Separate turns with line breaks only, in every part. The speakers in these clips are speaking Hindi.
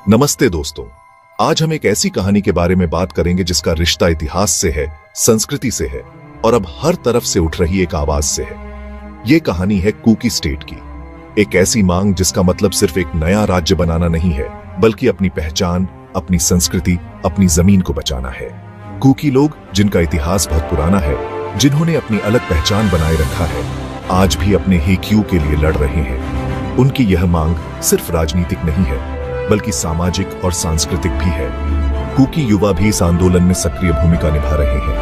नमस्ते दोस्तों, आज हम एक ऐसी कहानी के बारे में बात करेंगे जिसका रिश्ता इतिहास से है, संस्कृति से है और अब हर तरफ से उठ रही एक आवाज से है। ये कहानी है कुकी स्टेट की, एक ऐसी मांग जिसका मतलब सिर्फ एक नया राज्य बनाना नहीं है, बल्कि अपनी पहचान, अपनी संस्कृति, अपनी जमीन को बचाना है। कुकी लोग, जिनका इतिहास बहुत पुराना है, जिन्होंने अपनी अलग पहचान बनाए रखा है, आज भी अपने हेक्यू के लिए लड़ रहे हैं। उनकी यह मांग सिर्फ राजनीतिक नहीं है, बल्कि सामाजिक और सांस्कृतिक भी है। कुकी युवा भी इस आंदोलन में सक्रिय भूमिका निभा रहे हैं,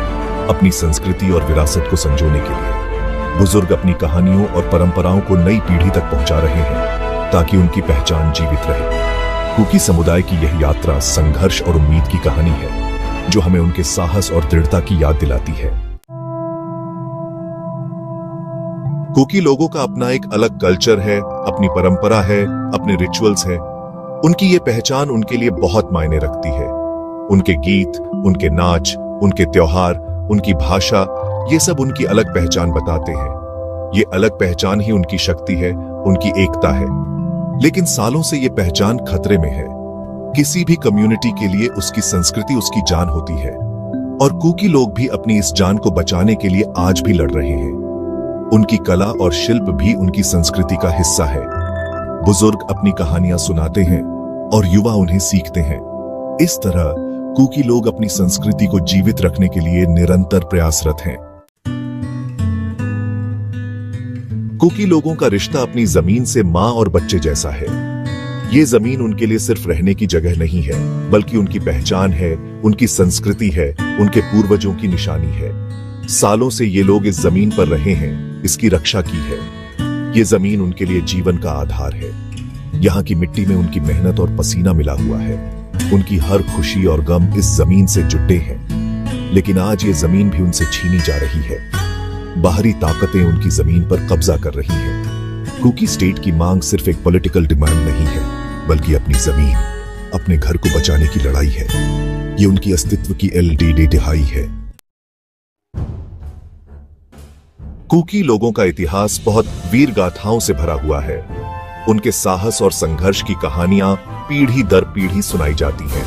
अपनी संस्कृति और विरासत को संजोने के लिए। बुजुर्ग अपनी कहानियों और परंपराओं को नई पीढ़ी तक पहुंचा रहे हैं, ताकि उनकी पहचान जीवित रहे। कुकी समुदाय की यह यात्रा संघर्ष और उम्मीद की कहानी है, जो हमें उनके साहस और दृढ़ता की याद दिलाती है। कुकी लोगों का अपना एक अलग कल्चर है, अपनी परंपरा है, अपने रिचुअल्स है। उनकी ये पहचान उनके लिए बहुत मायने रखती है। उनके गीत, उनके नाच, उनके त्योहार, उनकी भाषा, ये सब उनकी अलग पहचान बताते हैं। ये अलग पहचान ही उनकी शक्ति है, उनकी एकता है। लेकिन सालों से ये पहचान खतरे में है। किसी भी कम्युनिटी के लिए उसकी संस्कृति उसकी जान होती है, और कुकी लोग भी अपनी इस जान को बचाने के लिए आज भी लड़ रहे हैं। उनकी कला और शिल्प भी उनकी संस्कृति का हिस्सा है। बुजुर्ग अपनी कहानियां सुनाते हैं और युवा उन्हें सीखते हैं। इस तरह कुकी लोग अपनी संस्कृति को जीवित रखने के लिए निरंतर प्रयासरत हैं। कुकी लोगों का रिश्ता अपनी जमीन से मां और बच्चे जैसा है। ये जमीन उनके लिए सिर्फ रहने की जगह नहीं है, बल्कि उनकी पहचान है, उनकी संस्कृति है, उनके पूर्वजों की निशानी है। सालों से ये लोग इस जमीन पर रहे हैं, इसकी रक्षा की है। ये जमीन उनके लिए जीवन का आधार है। यहाँ की मिट्टी में उनकी मेहनत और पसीना मिला हुआ है। उनकी हर खुशी और गम इस जमीन से जुटे हैं। लेकिन आज ये जमीन भी उनसे छीनी जा रही है। बाहरी ताकतें उनकी जमीन पर कब्जा कर रही हैं। कुकी स्टेट की मांग सिर्फ एक पॉलिटिकल डिमांड नहीं है, बल्कि अपनी जमीन, अपने घर को बचाने की लड़ाई है। ये उनकी अस्तित्व की एलडीडी दिहाई है। कुकी लोगों का इतिहास बहुत वीर गाथाओं से भरा हुआ है। उनके साहस और संघर्ष की कहानियां पीढ़ी दर पीढ़ी सुनाई जाती हैं।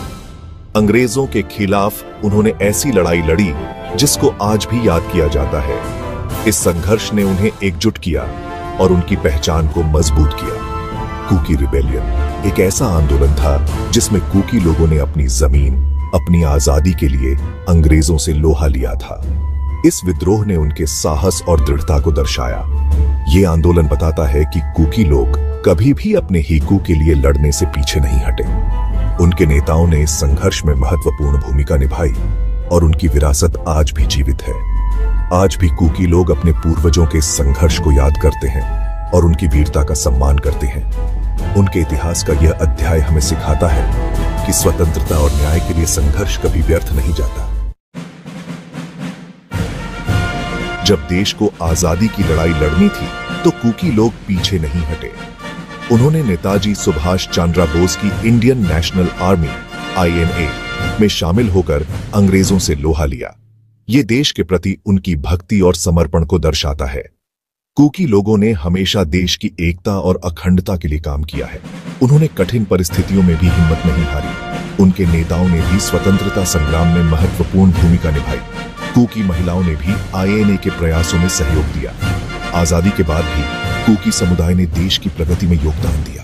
अंग्रेजों के खिलाफ उन्होंने ऐसी लड़ाई लड़ी जिसको आज भी याद किया जाता है। इस संघर्ष ने उन्हें एकजुट किया और उनकी पहचान को मजबूत किया। कुकी रिबेलियन एक ऐसा आंदोलन था जिसमें कुकी लोगों ने अपनी जमीन, अपनी आजादी के लिए अंग्रेजों से लोहा लिया था। इस विद्रोह ने उनके साहस और दृढ़ता को दर्शाया। ये आंदोलन बताता है कि कुकी लोग कभी भी अपने हेक्यू के लिए लड़ने से पीछे नहीं हटे। उनके नेताओं ने इस संघर्ष में महत्वपूर्ण भूमिका निभाई और उनकी विरासत आज भी जीवित है। आज भी कुकी लोग अपने पूर्वजों के संघर्ष को याद करते हैं और उनकी वीरता का सम्मान करते हैं। उनके इतिहास का यह अध्याय हमें सिखाता है कि स्वतंत्रता और न्याय के लिए संघर्ष कभी व्यर्थ नहीं जाता। जब देश को आजादी की लड़ाई लड़नी थी, तो कुकी लोग पीछे नहीं हटे। उन्होंने नेताजी सुभाष चंद्र बोस की इंडियन नेशनल आर्मी (INA) में शामिल होकर अंग्रेजों से लोहा लिया। ये देश के प्रति उनकी भक्ति और समर्पण को दर्शाता है। कुकी लोगों ने हमेशा देश की एकता और अखंडता के लिए काम किया है। उन्होंने कठिन परिस्थितियों में भी हिम्मत नहीं हारी। उनके नेताओं ने भी स्वतंत्रता संग्राम में महत्वपूर्ण भूमिका निभाई। कुकी महिलाओं ने भी INA के प्रयासों में सहयोग दिया। आजादी के बाद भी कुकी समुदाय ने देश की प्रगति में योगदान दिया।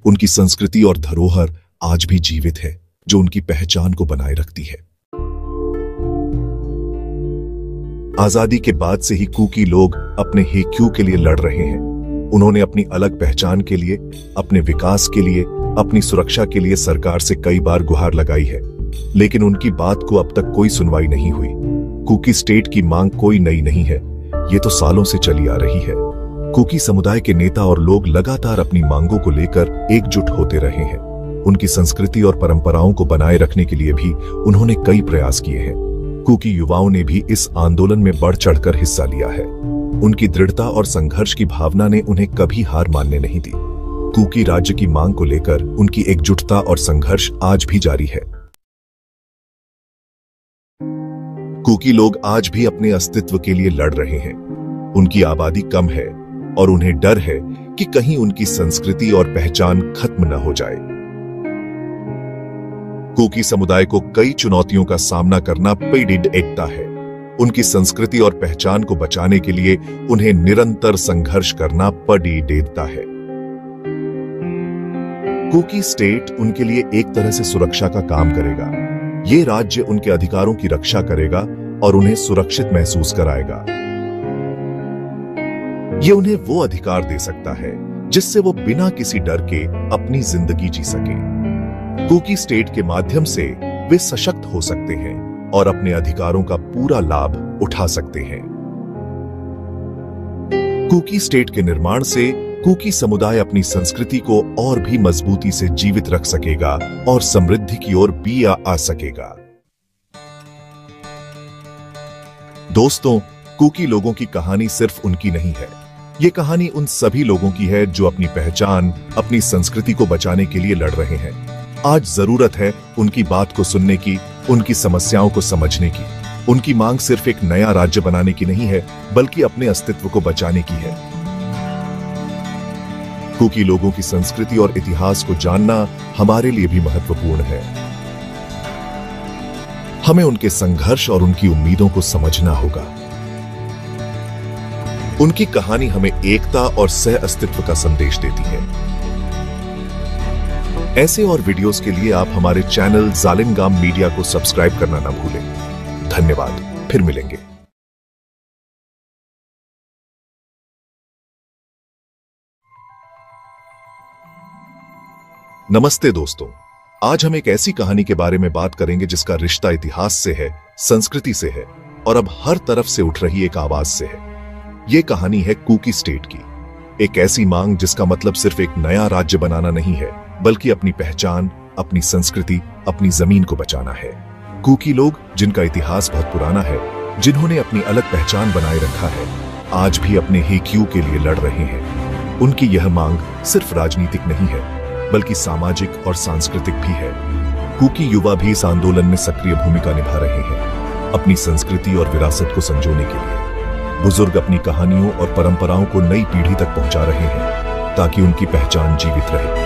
उनकी संस्कृति और धरोहर आज भी जीवित है, जो उनकी पहचान को बनाए रखती है। आजादी के बाद से ही कुकी लोग अपने हेक्यू के लिए लड़ रहे हैं। उन्होंने अपनी अलग पहचान के लिए, अपने विकास के लिए, अपनी सुरक्षा के लिए सरकार से कई बार गुहार लगाई है, लेकिन उनकी बात को अब तक कोई सुनवाई नहीं हुई। कुकी स्टेट की मांग कोई नई नहीं है, ये तो सालों से चली आ रही है। कुकी समुदाय के नेता और लोग लगातार अपनी मांगों को लेकर एकजुट होते रहे हैं। उनकी संस्कृति और परंपराओं को बनाए रखने के लिए भी उन्होंने कई प्रयास किए हैं। कुकी युवाओं ने भी इस आंदोलन में बढ़ चढ़कर हिस्सा लिया है। उनकी दृढ़ता और संघर्ष की भावना ने उन्हें कभी हार मानने नहीं दी। कुकी राज्य की मांग को लेकर उनकी एकजुटता और संघर्ष आज भी जारी है। कुकी लोग आज भी अपने अस्तित्व के लिए लड़ रहे हैं। उनकी आबादी कम है और उन्हें डर है कि कहीं उनकी संस्कृति और पहचान खत्म न हो जाए। कुकी समुदाय को कई चुनौतियों का सामना करना पड़ता है। उनकी संस्कृति और पहचान को बचाने के लिए उन्हें निरंतर संघर्ष करना पड़ता है। कुकी स्टेट उनके लिए एक तरह से सुरक्षा का काम करेगा। ये राज्य उनके अधिकारों की रक्षा करेगा और उन्हें सुरक्षित महसूस कराएगा। ये उन्हें वो अधिकार दे सकता है जिससे वो बिना किसी डर के अपनी जिंदगी जी सके। कुकी स्टेट के माध्यम से वे सशक्त हो सकते हैं और अपने अधिकारों का पूरा लाभ उठा सकते हैं। कुकी स्टेट के निर्माण से कुकी समुदाय अपनी संस्कृति को और भी मजबूती से जीवित रख सकेगा और समृद्धि की ओर भी आ सकेगा। दोस्तों, कुकी लोगों की कहानी सिर्फ उनकी नहीं है। ये कहानी उन सभी लोगों की है जो अपनी पहचान, अपनी संस्कृति को बचाने के लिए लड़ रहे हैं। आज जरूरत है उनकी बात को सुनने की, उनकी समस्याओं को समझने की। उनकी मांग सिर्फ एक नया राज्य बनाने की नहीं है, बल्कि अपने अस्तित्व को बचाने की है। कुकी लोगों की संस्कृति और इतिहास को जानना हमारे लिए भी महत्वपूर्ण है। हमें उनके संघर्ष और उनकी उम्मीदों को समझना होगा। उनकी कहानी हमें एकता और सह अस्तित्व का संदेश देती है। ऐसे और वीडियोस के लिए आप हमारे चैनल जालिमगाम मीडिया को सब्सक्राइब करना ना भूलें। धन्यवाद, फिर मिलेंगे। नमस्ते दोस्तों, आज हम एक ऐसी कहानी के बारे में बात करेंगे जिसका रिश्ता इतिहास से है, संस्कृति से है और अब हर तरफ से उठ रही एक आवाज से है। यह कहानी है कुकी स्टेट की, एक ऐसी मांग जिसका मतलब सिर्फ एक नया राज्य बनाना नहीं है, बल्कि अपनी पहचान, अपनी संस्कृति, अपनी जमीन को बचाना है। कुकी लोग, जिनका इतिहास बहुत पुराना है, जिन्होंने अपनी अलग पहचान बनाए रखा है, आज भी अपने हेक्यू के लिए लड़ रहे हैं। उनकी यह मांग सिर्फ राजनीतिक नहीं है, बल्कि सामाजिक और सांस्कृतिक भी है। कुकी युवा भी इस आंदोलन में सक्रिय भूमिका निभा रहे हैं, अपनी संस्कृति और विरासत को संजोने के लिए। बुजुर्ग अपनी कहानियों और परंपराओं को नई पीढ़ी तक पहुंचा रहे हैं ताकि उनकी पहचान जीवित रहे।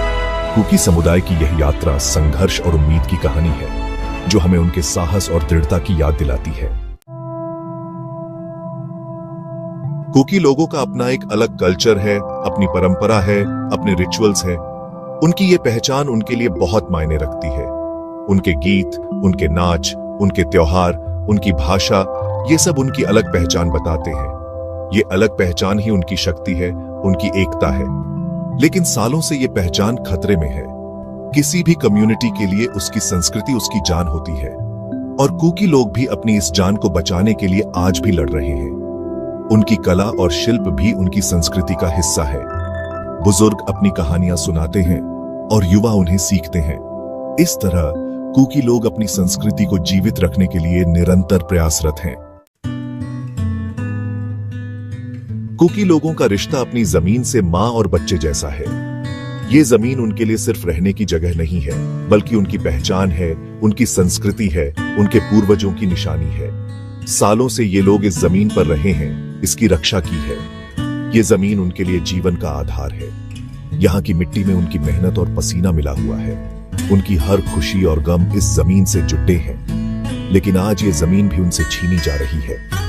कुकी समुदाय की यह यात्रा संघर्ष और उम्मीद की कहानी है, जो हमें उनके साहस और दृढ़ता की याद दिलाती है। कुकी लोगों का अपना एक अलग कल्चर है, अपनी परंपरा है, अपने रिचुअल्स है। उनकी ये पहचान उनके लिए बहुत मायने रखती है। उनके गीत, उनके नाच, उनके त्योहार, उनकी भाषा, ये सब उनकी अलग पहचान बताते हैं। ये अलग पहचान ही उनकी शक्ति है, उनकी एकता है। लेकिन सालों से ये पहचान खतरे में है। किसी भी कम्युनिटी के लिए उसकी संस्कृति उसकी जान होती है, और कुकी लोग भी अपनी इस जान को बचाने के लिए आज भी लड़ रहे हैं। उनकी कला और शिल्प भी उनकी संस्कृति का हिस्सा है। बुजुर्ग अपनी कहानियां सुनाते हैं और युवा उन्हें सीखते हैं। इस तरह कुकी लोग अपनी संस्कृति को जीवित रखने के लिए निरंतर प्रयासरत हैं। कुकी लोगों का रिश्ता अपनी जमीन से मां और बच्चे जैसा है। ये जमीन उनके लिए सिर्फ रहने की जगह नहीं है, बल्कि उनकी पहचान है, उनकी संस्कृति है, उनके पूर्वजों की निशानी है। सालों से ये लोग इस जमीन पर रहे हैं, इसकी रक्षा की है। ये जमीन उनके लिए जीवन का आधार है। यहाँ की मिट्टी में उनकी मेहनत और पसीना मिला हुआ है। उनकी हर खुशी और गम इस जमीन से जुड़े हैं। लेकिन आज ये जमीन भी उनसे छीनी जा रही है।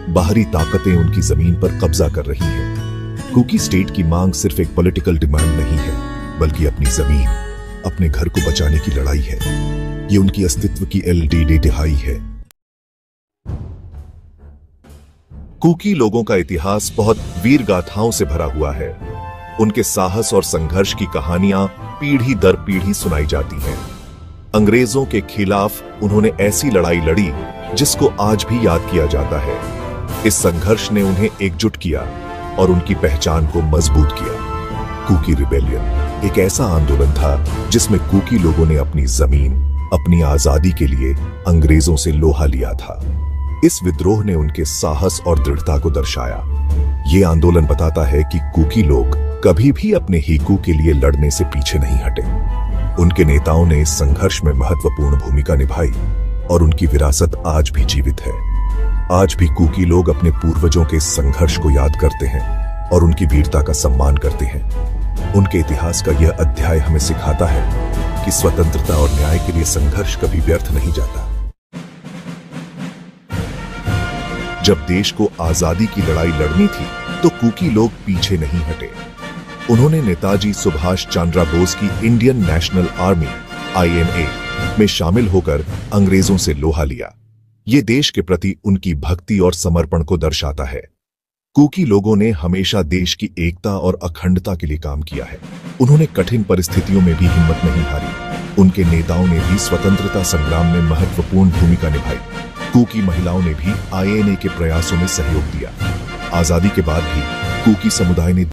बाहरी ताकतें उनकी जमीन पर कब्जा कर रही हैं। कुकी स्टेट की मांग सिर्फ एक पॉलिटिकल डिमांड नहीं है, बल्कि अपनी जमीन, अपने घर को बचाने की लड़ाई है। ये उनकी अस्तित्व की दिहाई है। कुकी लोगों का इतिहास बहुत वीर गाथाओं से भरा हुआ है। उनके साहस और संघर्ष की कहानियां पीढ़ी दर पीढ़ी सुनाई जाती हैं। अंग्रेजों के खिलाफ उन्होंने ऐसी लड़ाई लड़ी जिसको आज भी याद किया जाता है। इस संघर्ष ने उन्हें एकजुट किया और उनकी पहचान को मजबूत किया। कुकी रिबेलियन एक ऐसा आंदोलन था जिसमें कुकी लोगों ने अपनी जमीन, अपनी आजादी के लिए अंग्रेजों से लोहा लिया था। इस विद्रोह ने उनके साहस और दृढ़ता को दर्शाया। ये आंदोलन बताता है कि कुकी लोग कभी भी अपने हिकू के लिए लड़ने से पीछे नहीं हटे। उनके नेताओं ने इस संघर्ष में महत्वपूर्ण भूमिका निभाई और उनकी विरासत आज भी जीवित है। आज भी कुकी लोग अपने पूर्वजों के संघर्ष को याद करते हैं और उनकी वीरता का सम्मान करते हैं। उनके इतिहास का यह अध्याय हमें सिखाता है कि स्वतंत्रता और न्याय के लिए संघर्ष कभी व्यर्थ नहीं जाता। जब देश को आजादी की लड़ाई लड़नी थी तो कूकी लोग पीछे नहीं हटे। उन्होंने नेताजी सुभाष चंद्र बोस की इंडियन नेशनल आर्मी (INA) में शामिल होकर अंग्रेजों से लोहा लिया। ये देश के प्रति उनकी भक्ति और समर्पण को दर्शाता है। कूकी लोगों ने हमेशा देश की एकता और अखंडता के लिए काम किया है। उन्होंने कठिन परिस्थितियों में भी हिम्मत नहीं हारी। उनके नेताओं ने भी स्वतंत्रता संग्राम में महत्वपूर्ण भूमिका निभाई। कूकी महिलाओं ने भी INA के प्रयासों में सहयोग दिया। आजादी के बाद भी कूकी समुदाय ने